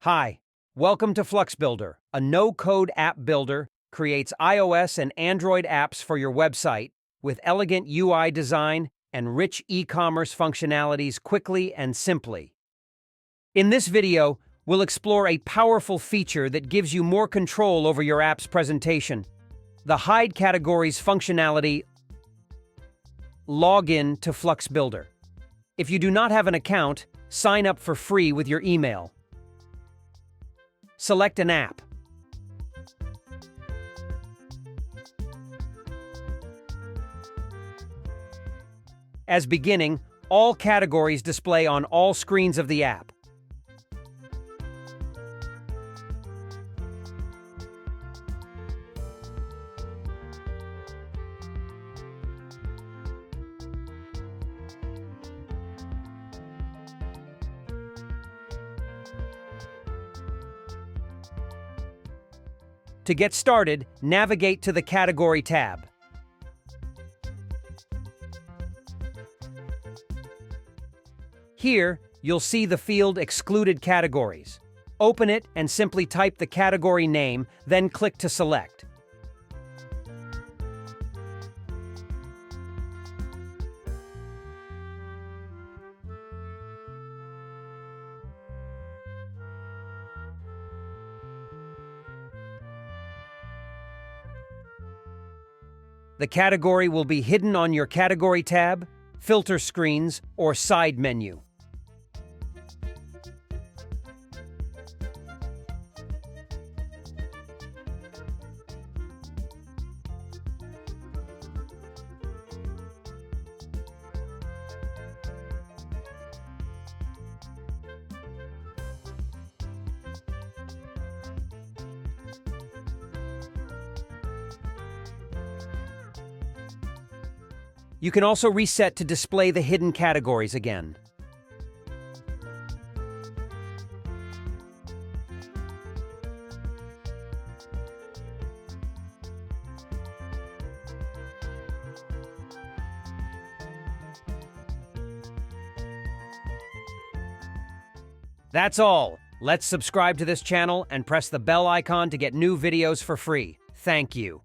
Hi, welcome to FluxBuilder, a no-code app builder creates iOS and Android apps for your website with elegant UI design and rich e-commerce functionalities quickly and simply. In this video, we'll explore a powerful feature that gives you more control over your app's presentation. The Hide Categories functionality. Log in to FluxBuilder. If you do not have an account, sign up for free with your email. Select an app. As beginning, all categories display on all screens of the app. To get started, navigate to the Category tab. Here, you'll see the field Excluded Categories. Open it and simply type the category name, then click to select. The category will be hidden on your Category tab, filter screens, or side menu. You can also reset to display the hidden categories again. That's all. Let's subscribe to this channel and press the bell icon to get new videos for free. Thank you.